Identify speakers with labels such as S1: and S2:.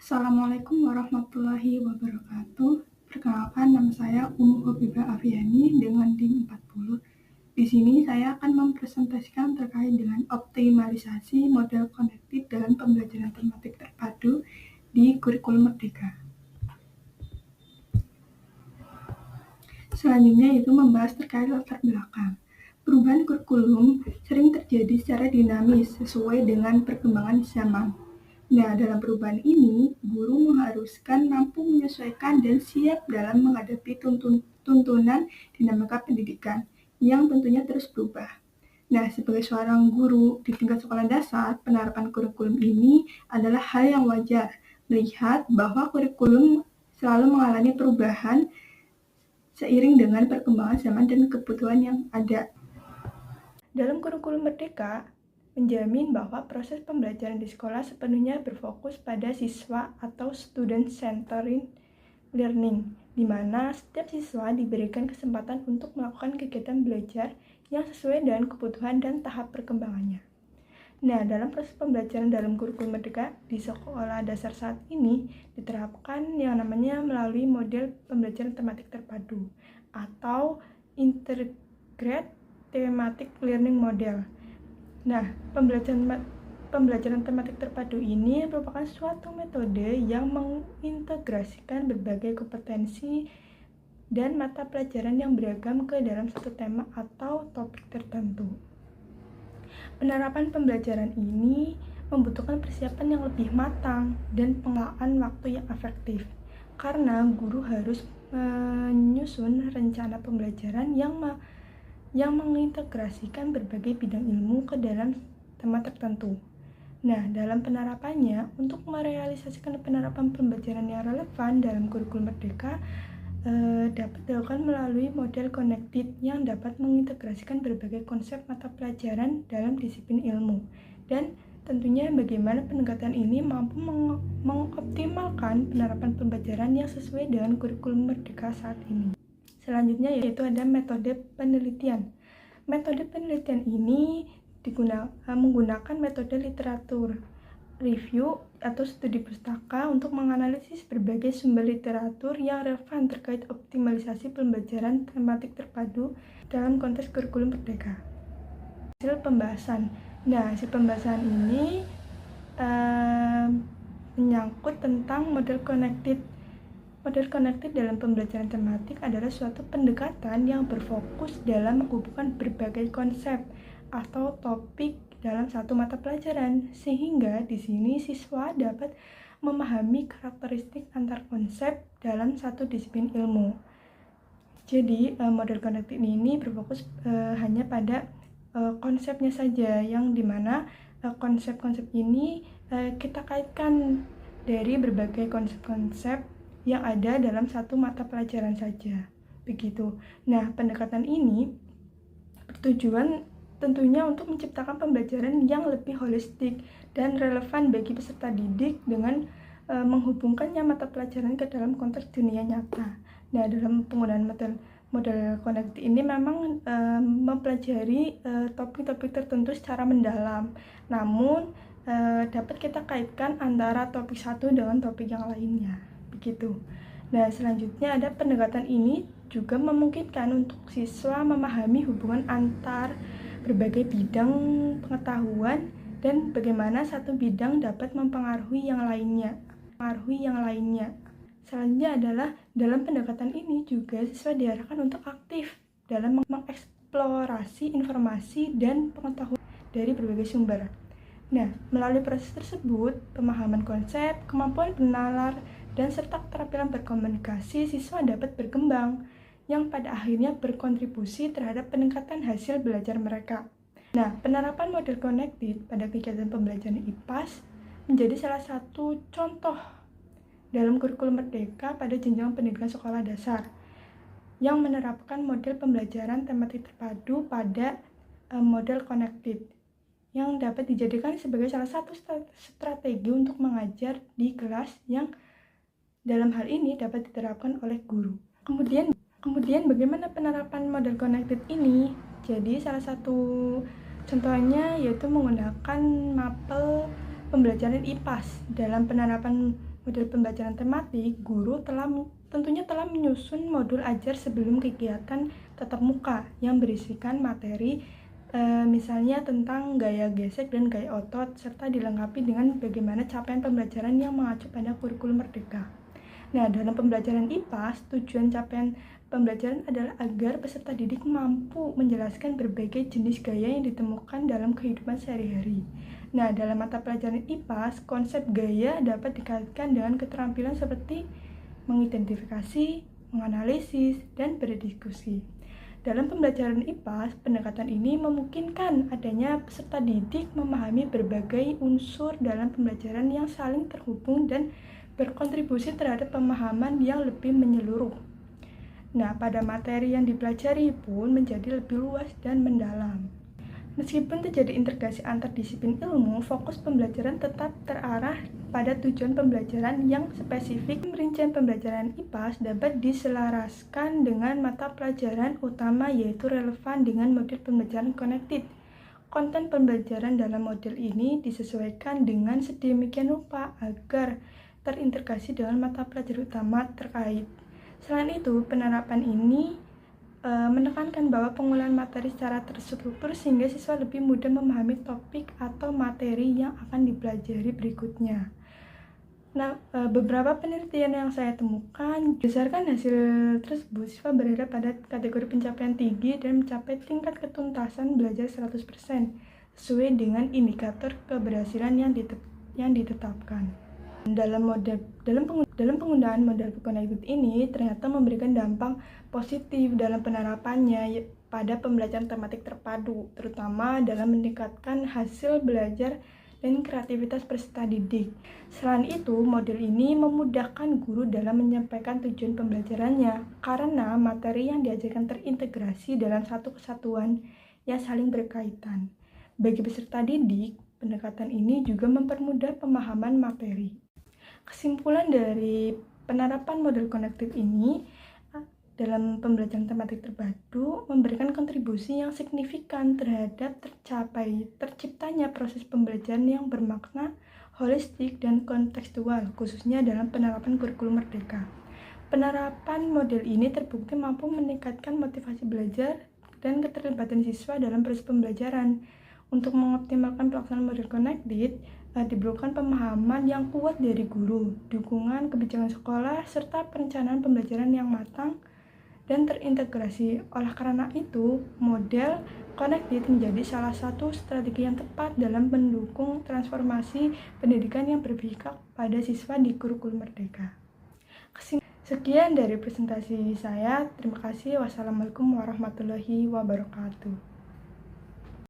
S1: Assalamualaikum warahmatullahi wabarakatuh. Perkenalkan, nama saya Umu Hobibah Afiani dengan NIM 40. Di sini saya akan mempresentasikan terkait dengan optimalisasi model konektif dalam pembelajaran tematik terpadu di kurikulum Merdeka. Selanjutnya itu membahas terkait latar belakang. Perubahan kurikulum sering terjadi secara dinamis sesuai dengan perkembangan zaman. Nah, dalam perubahan ini, guru mengharuskan mampu menyesuaikan dan siap dalam menghadapi tuntunan dinamika pendidikan yang tentunya terus berubah. Nah, sebagai seorang guru di tingkat sekolah dasar, penerapan kurikulum ini adalah hal yang wajar, melihat bahwa kurikulum selalu mengalami perubahan seiring dengan perkembangan zaman dan kebutuhan yang ada. Dalam kurikulum Merdeka, menjamin bahwa proses pembelajaran di sekolah sepenuhnya berfokus pada siswa atau student-centered learning, di mana setiap siswa diberikan kesempatan untuk melakukan kegiatan belajar yang sesuai dengan kebutuhan dan tahap perkembangannya. Nah, dalam proses pembelajaran dalam kurikulum Merdeka di sekolah dasar saat ini diterapkan yang namanya melalui model pembelajaran tematik terpadu atau Integrated Thematic Learning Model. Nah, pembelajaran tematik terpadu ini merupakan suatu metode yang mengintegrasikan berbagai kompetensi dan mata pelajaran yang beragam ke dalam satu tema atau topik tertentu. Penerapan pembelajaran ini membutuhkan persiapan yang lebih matang dan pengelolaan waktu yang efektif, karena guru harus menyusun rencana pembelajaran yang mengintegrasikan berbagai bidang ilmu ke dalam tema tertentu. Nah, dalam penerapannya, untuk merealisasikan penerapan pembelajaran yang relevan dalam kurikulum Merdeka dapat dilakukan melalui model connected yang dapat mengintegrasikan berbagai konsep mata pelajaran dalam disiplin ilmu. Dan tentunya bagaimana pendekatan ini mampu mengoptimalkan penerapan pembelajaran yang sesuai dengan kurikulum Merdeka saat ini. Selanjutnya yaitu ada metode penelitian. Metode penelitian ini menggunakan metode literatur review atau studi pustaka untuk menganalisis berbagai sumber literatur yang relevan terkait optimalisasi pembelajaran tematik terpadu dalam konteks kurikulum Merdeka. Hasil pembahasan. Nah, hasil pembahasan ini menyangkut tentang model connected. Model connected dalam pembelajaran tematik adalah suatu pendekatan yang berfokus dalam menghubungkan berbagai konsep atau topik dalam satu mata pelajaran, sehingga di sini siswa dapat memahami karakteristik antar konsep dalam satu disiplin ilmu. Jadi, model connected ini berfokus hanya pada konsepnya saja, yang dimana konsep-konsep ini kita kaitkan dari berbagai konsep-konsep yang ada dalam satu mata pelajaran saja. Begitu. Nah, pendekatan ini bertujuan tentunya untuk menciptakan pembelajaran yang lebih holistik dan relevan bagi peserta didik dengan menghubungkannya mata pelajaran ke dalam konteks dunia nyata. Nah, dalam penggunaan model connected ini memang mempelajari topik-topik tertentu secara mendalam. Namun, dapat kita kaitkan antara topik satu dengan topik yang lainnya. Begitu. Nah, selanjutnya ada pendekatan ini juga memungkinkan untuk siswa memahami hubungan antar berbagai bidang pengetahuan dan bagaimana satu bidang dapat mempengaruhi yang lainnya. Selanjutnya adalah dalam pendekatan ini juga siswa diarahkan untuk aktif dalam mengeksplorasi informasi dan pengetahuan dari berbagai sumber. Nah, melalui proses tersebut, pemahaman konsep, kemampuan bernalar, dan serta keterampilan berkomunikasi siswa dapat berkembang, yang pada akhirnya berkontribusi terhadap peningkatan hasil belajar mereka. Nah, penerapan model connected pada kegiatan pembelajaran IPAS menjadi salah satu contoh dalam kurikulum Merdeka pada jenjang pendidikan sekolah dasar yang menerapkan model pembelajaran tematik terpadu pada model connected yang dapat dijadikan sebagai salah satu strategi untuk mengajar di kelas yang dalam hal ini dapat diterapkan oleh guru. Kemudian bagaimana penerapan model connected ini? Jadi salah satu contohnya yaitu menggunakan mapel pembelajaran IPAS dalam penerapan model pembelajaran tematik, guru tentunya telah menyusun modul ajar sebelum kegiatan tatap muka yang berisikan materi misalnya tentang gaya gesek dan gaya otot, serta dilengkapi dengan bagaimana capaian pembelajaran yang mengacu pada kurikulum merdeka. Nah, dalam pembelajaran IPA, tujuan capaian pembelajaran adalah agar peserta didik mampu menjelaskan berbagai jenis gaya yang ditemukan dalam kehidupan sehari-hari. Nah, dalam mata pelajaran IPA, konsep gaya dapat dikaitkan dengan keterampilan seperti mengidentifikasi, menganalisis, dan berdiskusi. Dalam pembelajaran IPA, pendekatan ini memungkinkan adanya peserta didik memahami berbagai unsur dalam pembelajaran yang saling terhubung dan berkontribusi terhadap pemahaman yang lebih menyeluruh. Nah, pada materi yang dipelajari pun menjadi lebih luas dan mendalam. Meskipun terjadi integrasi antar disiplin ilmu, fokus pembelajaran tetap terarah pada tujuan pembelajaran yang spesifik. Perincian pembelajaran IPA dapat diselaraskan dengan mata pelajaran utama yaitu relevan dengan model pembelajaran connected. Konten pembelajaran dalam model ini disesuaikan dengan sedemikian rupa agar terintegrasi dengan mata pelajaran utama terkait. Selain itu, penerapan ini menekankan bahwa pengolahan materi secara terstruktur sehingga siswa lebih mudah memahami topik atau materi yang akan dipelajari berikutnya. Nah, beberapa penelitian yang saya temukan, berdasarkan hasil tersebut, siswa berada pada kategori pencapaian tinggi dan mencapai tingkat ketuntasan belajar 100% sesuai dengan indikator keberhasilan yang ditetapkan. Dalam penggunaan model connected ini ternyata memberikan dampak positif dalam penerapannya pada pembelajaran tematik terpadu, terutama dalam meningkatkan hasil belajar dan kreativitas peserta didik. Selain itu, model ini memudahkan guru dalam menyampaikan tujuan pembelajarannya karena materi yang diajarkan terintegrasi dalam satu kesatuan yang saling berkaitan. Bagi peserta didik, pendekatan ini juga mempermudah pemahaman materi. Kesimpulan dari penerapan model connected ini dalam pembelajaran tematik terpadu memberikan kontribusi yang signifikan terhadap terciptanya proses pembelajaran yang bermakna, holistik, dan kontekstual, khususnya dalam penerapan kurikulum merdeka. Penerapan model ini terbukti mampu meningkatkan motivasi belajar dan keterlibatan siswa dalam proses pembelajaran. Untuk mengoptimalkan pelaksanaan model connected, diperlukan pemahaman yang kuat dari guru, dukungan kebijakan sekolah, serta perencanaan pembelajaran yang matang dan terintegrasi. Oleh karena itu, model connected menjadi salah satu strategi yang tepat dalam mendukung transformasi pendidikan yang berpihak pada siswa di kurikulum merdeka. Sekian dari presentasi saya. Terima kasih. Wassalamualaikum warahmatullahi wabarakatuh.